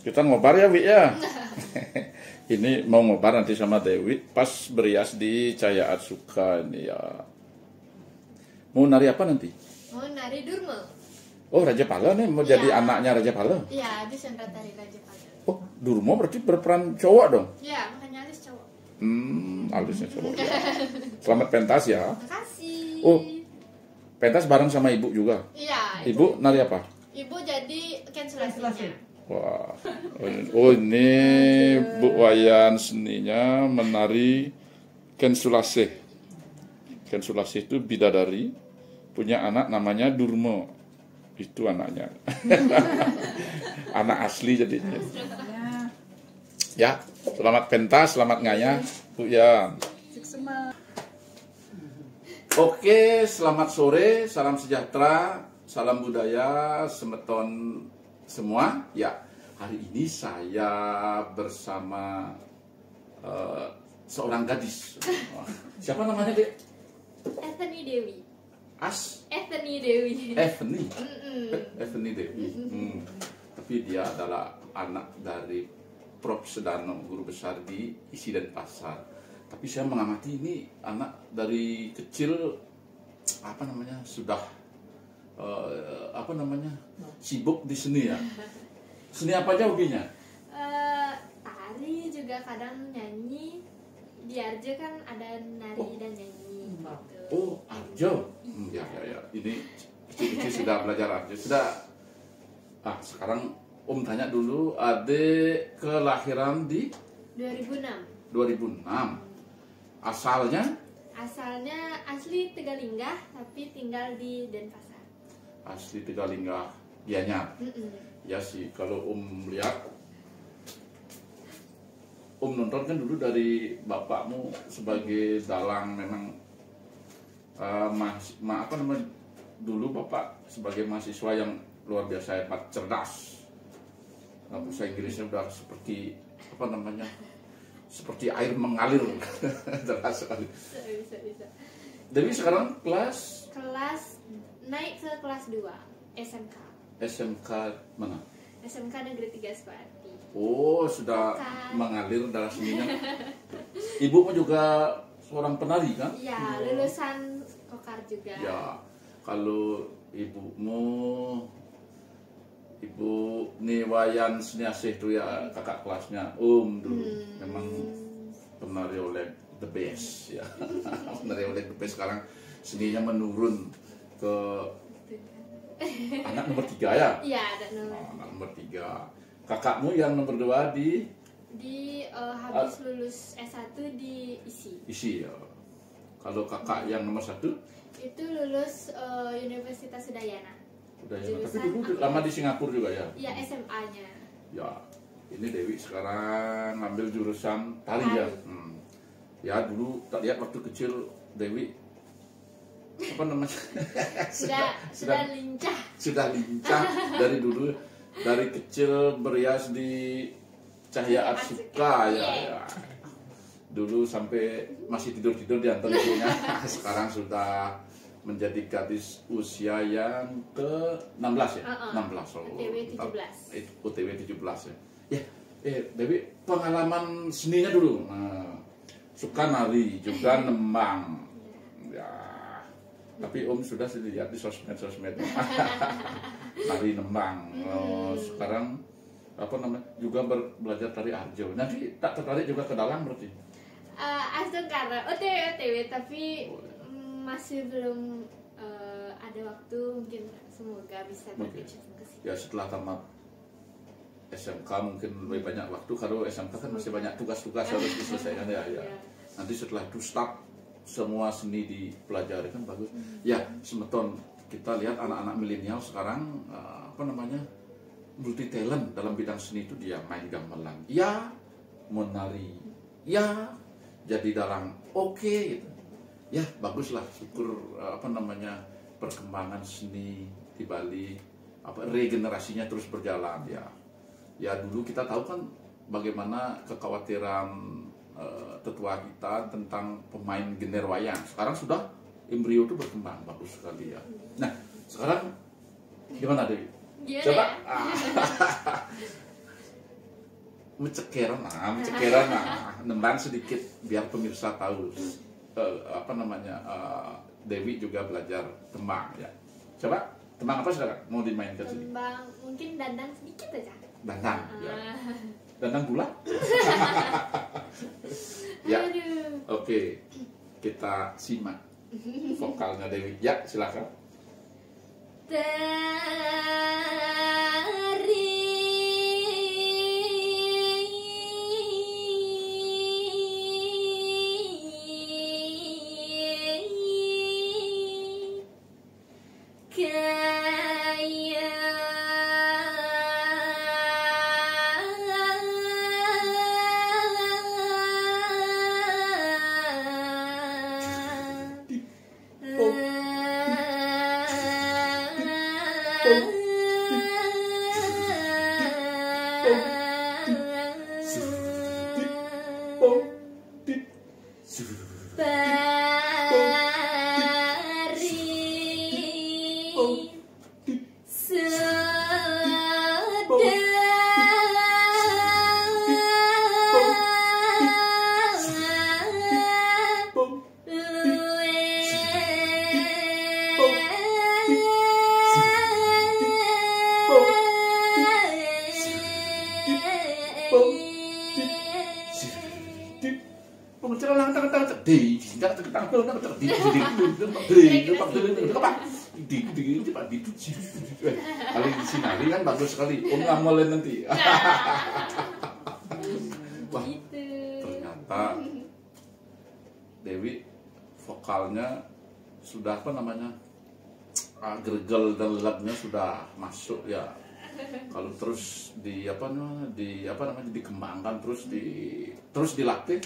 Kita ngobar ya, Wi ya. Ini mau ngobar nanti sama Dewi pas berias di Cahaya Atsuka ini ya. Mau nari apa nanti? Mau nari Durma. Oh, Raja Pala nih mau jadi anaknya Raja Pala. Iya, di sentra tari Raja Pala. Oh, Durmo berarti berperan cowok dong? Iya, makanya Alis cowok. Alisnya cowok. Ya. Selamat pentas ya. Makasih. Oh, pentas bareng sama ibu juga. Iya. Ibu nari apa? Ibu jadi Kensulasinya. Wah, oh ini Bu Wayan seninya menari Kensulase. Kensulase itu bidadari, punya anak namanya Durmo. Itu anaknya. Anak asli jadinya. Ya, selamat pentas, selamat ngaya, Bu Yan. Oke, selamat sore, salam sejahtera, salam budaya, semeton semua. Ya, hari ini saya bersama seorang gadis. Siapa namanya, Dek? Ethany Dewi. Ethany Dewi. Ethany Dewi. Tapi dia adalah anak dari Prof. Sedano, guru besar di Isi dan Pasar. Tapi saya mengamati ini anak dari kecil apa namanya sudah sibuk di seni ya. Seni apa aja hobinya? Tari juga kadang nyanyi. Di Arjo kan ada nari dan nyanyi. Gitu. Oh, Arjo. Ya. Ini kecil-kecil sudah belajar Arjo. Sudah. Sekarang Om tanya dulu, adik kelahiran di 2006. 2006. Asalnya? Asalnya asli Tegalingga, tapi tinggal di Denpasar. Asli Tegalingga, Gianyar. Ya sih, kalau Om lihat, Om nonton kan dulu dari bapakmu sebagai dalang memang dulu bapak sebagai mahasiswa yang luar biasa hebat, cerdas. Bahasa Inggrisnya udah seperti seperti air mengalir. Jelas sekali. Bisa. Dewi sekarang kelas naik ke kelas 2 SMK. SMK mana? SMK Negeri 3 Suparti. Oh, sudah mengalir darah seninya. Ibumu juga seorang penari kan? Iya, lulusan Kokar juga. Ya, kalau Ibu Niwayan Seniasih itu ya kakak kelasnya dulu memang penari oleh the best ya. Penari oleh the best. Sekarang seninya menurun ke anak nomor 3 ya? Iya, ada anak nomor 3. Kakakmu yang nomor 2 habis lulus S1 di Isi ya. Kalau kakak yang nomor 1 itu lulus Universitas Udayana. Tapi dulu lama di Singapura juga ya? Iya, SMA-nya. Ya, ini Dewi sekarang ngambil jurusan tari ya. Ya dulu tak lihat waktu kecil Dewi apa namanya? sudah lincah. Sudah lincah dari dulu, dari kecil berias di Cahaya Atsuka ya. Dulu sampai masih tidur-tidur di antar ibunya. Sekarang sudah menjadi gadis usia yang ke-16 ya? 16. UTW 17 ya. Dewi, pengalaman seninya dulu. Suka nari, juga nembang. Ya. Tapi Om sudah lihat di sosmed. Nari nembang. Sekarang juga belajar tari Arjo. Nanti tak tertarik juga ke dalang berarti? Asal karena OTW tapi masih belum ada waktu, mungkin semoga bisa berkecimpung ke sini. Ya setelah tamat SMK mungkin lebih banyak waktu, kalau SMK kan masih banyak tugas-tugas harus diselesaikan ya. Nanti setelah itu start semua seni dipelajari kan bagus. Ya semeton kita lihat anak-anak milenial sekarang multi talent dalam bidang seni itu. Dia main gamelan, ya menari, ya jadi dalang, oke gitu. Ya baguslah, syukur perkembangan seni di Bali regenerasinya terus berjalan ya. Ya dulu kita tahu kan bagaimana kekhawatiran tetua kita tentang pemain gener wayang. Sekarang sudah embrio itu berkembang bagus sekali ya. Nah sekarang gimana Dewi? Gimana Coba ya? mencekeran, nembang sedikit biar pemirsa tahu apa namanya. Dewi juga belajar tembang ya. Coba tembang apa sekarang mau dimainkan sedikit? Tembang mungkin dandang sedikit aja. Dandang, ya. Dandang gula. Ya, Aduh. oke, kita simak vokalnya Dewi. Ya, silakan. Kali di sinari kan bagus sekali. Ngamelin nanti. Wah, ternyata Dewi vokalnya sudah apa namanya, gergel dan lelapnya sudah masuk ya. Kalau terus dikembangkan terus dilatih,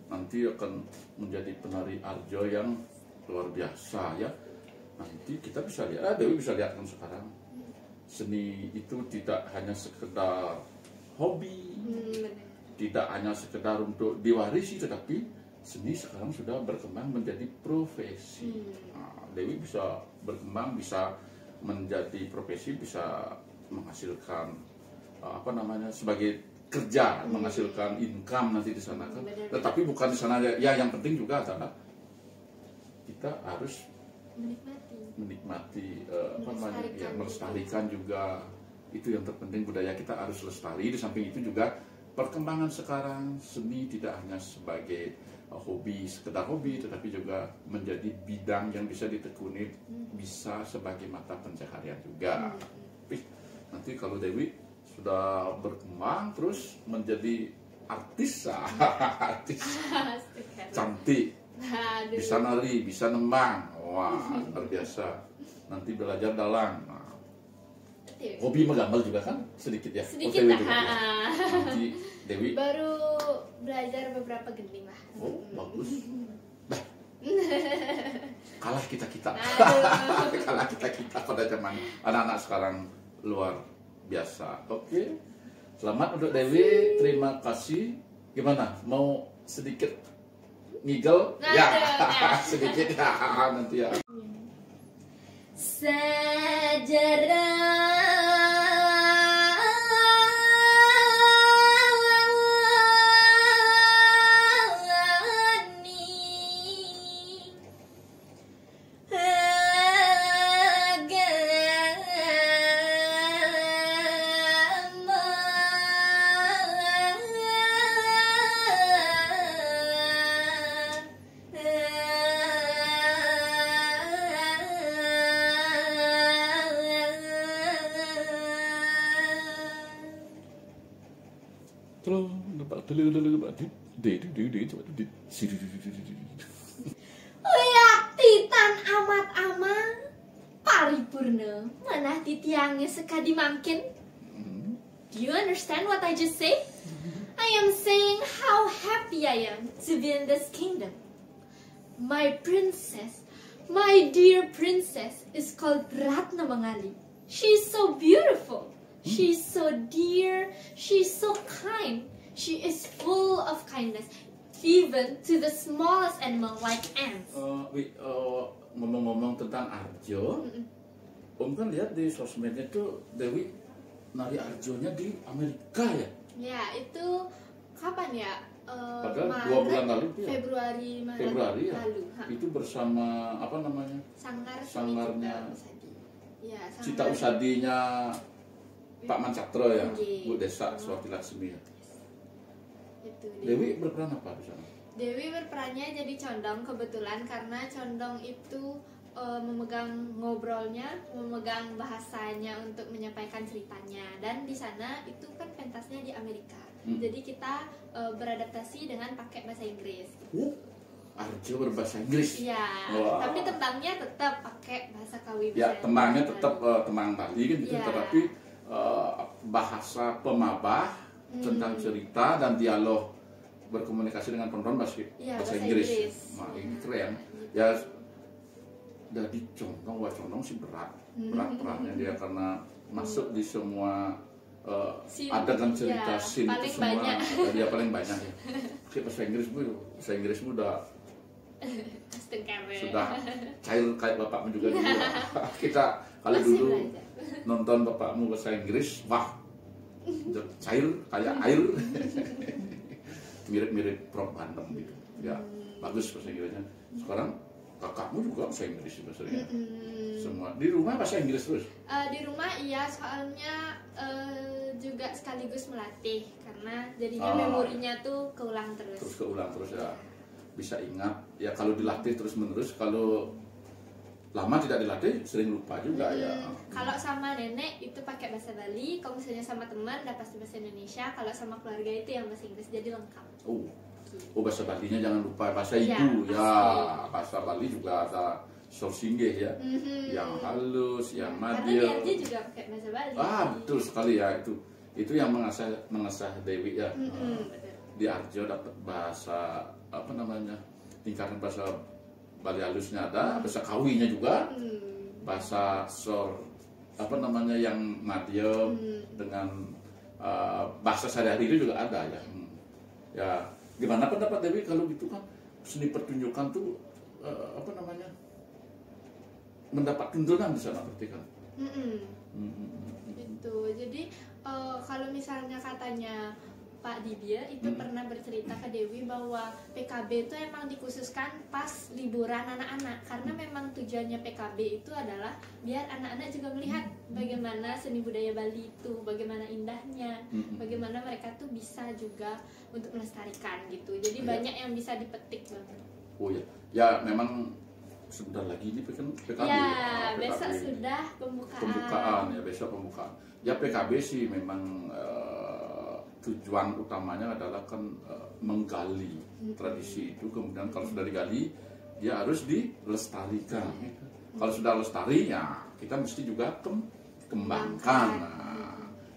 nanti akan menjadi penari arjo yang luar biasa ya. Nanti kita bisa lihat, Dewi bisa lihat kan sekarang seni itu tidak hanya sekedar hobi, tidak hanya sekedar untuk diwarisi, tetapi seni sekarang sudah berkembang menjadi profesi. Nah, Dewi bisa berkembang, bisa menjadi profesi, bisa menghasilkan apa namanya sebagai kerja, menghasilkan income nanti di sana kan. Tetapi bukan di sana ya, yang penting juga adalah kita harus menikmati apa namanya ya, melestarikan juga. Itu yang terpenting, budaya kita harus lestari. Di samping itu juga perkembangan sekarang seni tidak hanya sebagai hobi, sekedar hobi, tetapi juga menjadi bidang yang bisa ditekuni, bisa sebagai mata pencaharian juga. Tapi nanti kalau Dewi sudah berkembang terus menjadi artis, artis cantik, bisa nari, bisa nembang, wah luar biasa. Nanti belajar dalang. Nah, hobi menggambar juga kan sedikit ya? Sedikit Dewi lah. juga, ya? Nanti Dewi Baru belajar beberapa genting lah. oh bagus. Nah, kalah kita kalah kita pada zaman anak-anak sekarang luar biasa. Oke, selamat untuk Dewi, terima kasih. Gimana, mau sedikit ngigel? Ya, sedikit ya nanti ya. Lihat titan amat-amat paripurna manah titiangnya sekadi mangkin. Do you understand what I just say? I am saying how happy I am to be in this kingdom. My princess, my dear princess, is called Ratna Mangali. She's so beautiful. She's so dear. She's so kind. She is full of kindness, even to the smallest animal like ants. Ngomong-ngomong tentang Arjo, Om kan lihat di sosmednya tuh Dewi nari Arjonya di Amerika ya? Ya, itu kapan ya? Padahal 2 bulan lalu ya. Februari ya. lalu. Itu bersama apa namanya? Sangarnya ya, Cita Usadinya Pak Mancatro ya, Okay. Bu Desa Swati Laksmi ya. Itu Dewi berperan apa di sana? Dewi berperannya jadi condong kebetulan karena condong itu memegang ngobrolnya, memegang bahasanya untuk menyampaikan ceritanya, dan di sana itu kan pentasnya di Amerika. Jadi kita beradaptasi dengan pakai bahasa Inggris. Arjo berbahasa Inggris. Iya. Wah. Tapi tembangnya tetap pakai bahasa Kawi. Ya, tembangnya tetap tembang Bali kan gitu, Ya. tetapi bahasa pemabah tentang cerita dan dialog berkomunikasi dengan penonton bahasa Inggris. Nah, ini keren. Ya, dari condong sih berat perannya dia karena masuk di semua adegan cerita scene itu semua banyak. Dia paling banyak ya. Bahasa Inggrismu udah sudah cair kayak bapakmu juga dulu. Kita kalau dulu nonton bapakmu bahasa Inggris, wah cair kayak air. Mirip-mirip Prof Bandem gitu. Ya, bagus bahasa Inggrisnya. Sekarang kakakmu juga bahasa Inggris bahasanya. Semua di rumah bahasa Inggris terus. Di rumah iya, soalnya juga sekaligus melatih karena jadinya memorinya tuh keulang terus. Terus keulang terus ya. Bisa ingat. Ya kalau dilatih terus menerus, kalau lama tidak dilatih sering lupa juga ya. Kalau sama nenek itu pakai bahasa Bali, kalau misalnya sama teman udah pasti bahasa Indonesia, kalau sama keluarga itu yang bahasa Inggris, jadi lengkap. Oh bahasa Balinya jangan lupa, bahasa ibu ya. Bahasa Bali juga ada Sorsinggeh ya, yang halus, yang madil. Karena dia juga pakai bahasa Bali. Betul sekali ya, itu yang mengasah Dewi ya. Di Arjo dapat bahasa apa namanya, tingkatan bahasa Bali halusnya ada, bahasa Kawinya juga, bahasa apa namanya yang madil dengan bahasa sehari-hari itu juga ada ya. Ya, gimana pendapat Dewi kalau gitu kan seni pertunjukan tuh apa namanya mendapat tuntunan di sana berarti kan? Gitu. Jadi kalau misalnya katanya Pak Didya itu pernah bercerita ke Dewi bahwa PKB itu emang dikhususkan pas liburan anak-anak, karena memang tujuannya PKB itu adalah biar anak-anak juga melihat bagaimana seni budaya Bali itu, bagaimana indahnya, bagaimana mereka tuh bisa juga untuk melestarikan gitu. Jadi banyak yang bisa dipetik banget. Oh ya, ya memang sebentar lagi ini kan PKB ya. PKB. Besok sudah pembukaan. Pembukaan ya, besok pembukaan. Ya PKB sih memang tujuan utamanya adalah kan menggali tradisi itu, kemudian kalau sudah digali dia harus dilestarikan. Kalau sudah lestari ya kita mesti juga kembangkan.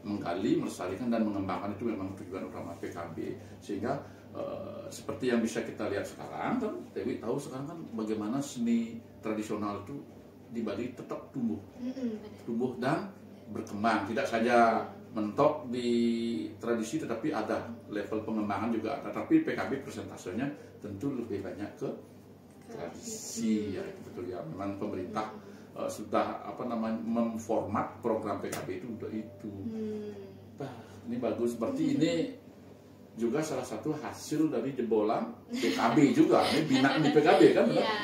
Menggali, melestarikan dan mengembangkan itu memang tujuan utama PKB. Sehingga seperti yang bisa kita lihat sekarang kan, Dewi tahu sekarang kan bagaimana seni tradisional itu di Bali tetap tumbuh dan berkembang, tidak saja mentok di tradisi tetapi ada level pengembangan juga ada, tapi PKB persentasenya tentu lebih banyak ke tradisi ya, betul ya. Memang pemerintah sudah apa namanya memformat program PKB itu untuk itu. Ini bagus, berarti ini juga salah satu hasil dari jebolan PKB juga, ini binaan di PKB kan? Iya.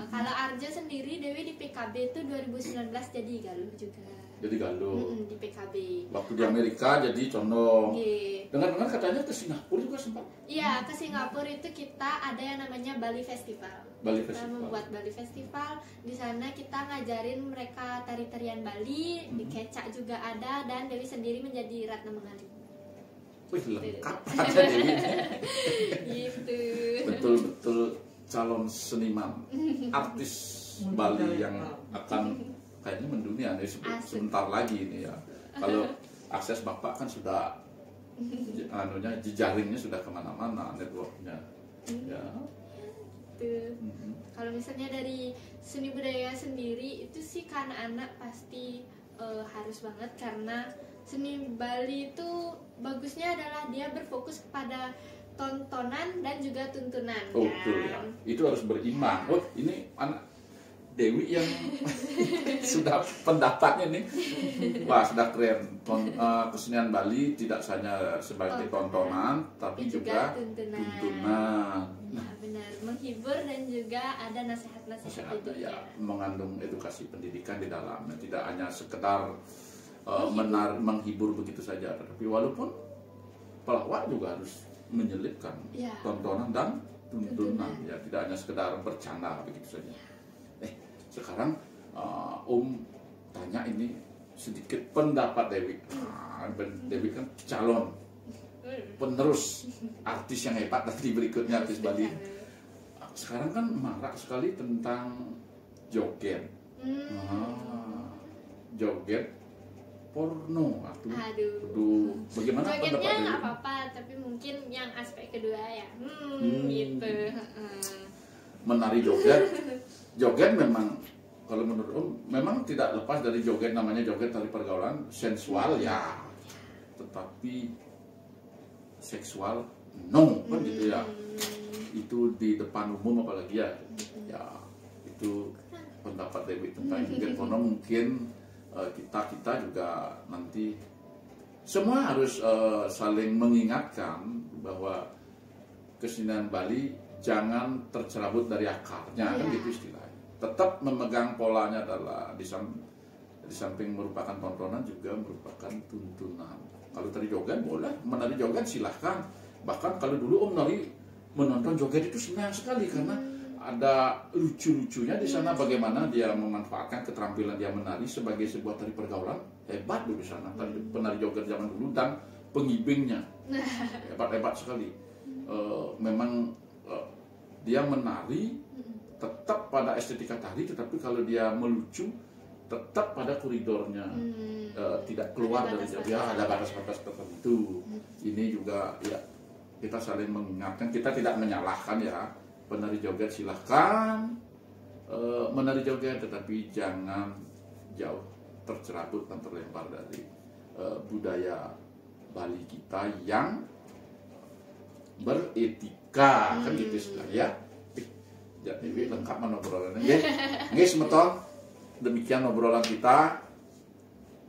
Kalau Arjo sendiri Dewi di PKB itu 2019 jadi galuh juga. Jadi galuh di PKB. Waktu di Amerika jadi condong. Yeah. Dengar-dengar katanya ke Singapura juga sempat. Iya, ke Singapura itu kita ada yang namanya Bali Festival. Kita membuat Bali Festival. Di sana kita ngajarin mereka tari-tarian Bali, di Kecak juga ada, dan Dewi sendiri menjadi Ratna Mengaling. Wih, lengkap aja Dewi. Gitu. Betul-betul calon seniman, artis Bali yang akan kayaknya mendunia nih sebentar lagi ini ya. Kalau akses Bapak kan sudah jejaringnya sudah kemana-mana, networknya ya. Kalau misalnya dari seni budaya sendiri itu sih kan anak pasti harus banget, karena seni Bali itu bagusnya adalah dia berfokus kepada tontonan dan juga tuntunan. Betul ya. Itu harus berimbang. Ini anak Dewi yang sudah pendapatnya nih, wah sudah keren. Kesenian Bali tidak hanya sebagai tontonan, tapi juga tuntunan. Nah, benar, menghibur dan juga ada nasihat-nasihat hidup Ya, ya. mengandung edukasi pendidikan di dalamnya, tidak hanya sekedar menghibur begitu saja, tapi walaupun pelawak juga harus menyelipkan Ya. tontonan dan tuntunan, ya tidak hanya sekedar bercanda begitu saja. Sekarang Om tanya ini sedikit pendapat Dewi. Dewi kan calon penerus artis yang hebat nanti berikutnya, artis Bali. Sekarang kan marak sekali tentang joget. Joget porno. Aduh, bagaimana jogetnya pendapat Dewi? nggak apa-apa, tapi mungkin yang aspek kedua ya, gitu. Menari joget. Joget memang kalau menurut Om memang tidak lepas dari joget, namanya joget tari pergaulan, sensual ya, tetapi seksual no, kan gitu ya. Itu di depan umum apalagi ya. Ya itu pendapat Dewi tentang joget porno. Mungkin kita juga nanti semua harus saling mengingatkan bahwa kesenian Bali jangan tercerabut dari akarnya, kan gitu istilahnya. Tetap memegang polanya adalah di samping merupakan tontonan juga merupakan tuntunan. Kalau tari joget boleh, menari joget silahkan. Bahkan kalau dulu Om Nari menonton joget itu senang sekali karena ada lucu-lucunya di sana, bagaimana dia memanfaatkan keterampilan dia menari sebagai sebuah tari pergaulan. Hebat dulu di sana penari joget zaman dulu dan pengibingnya hebat-hebat sekali. Memang dia menari tetap pada estetika tari, tetapi kalau dia melucu tetap pada koridornya, tidak keluar dari ya ada batas-batas tertentu. Ini juga ya kita saling mengingatkan, kita tidak menyalahkan ya, penari joget silahkan menari joget, tetapi jangan jauh tercerabut dan terlempar dari budaya Bali kita yang beretika, kan gitu istilah ya. Jadi lengkap mana obrolannya. Nggih, semeton. Demikian obrolan kita.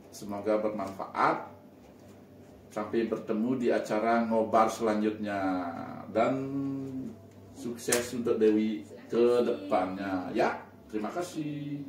Semoga bermanfaat. Sampai bertemu di acara ngobar selanjutnya, dan sukses untuk Dewi ke depannya. Ya, terima kasih.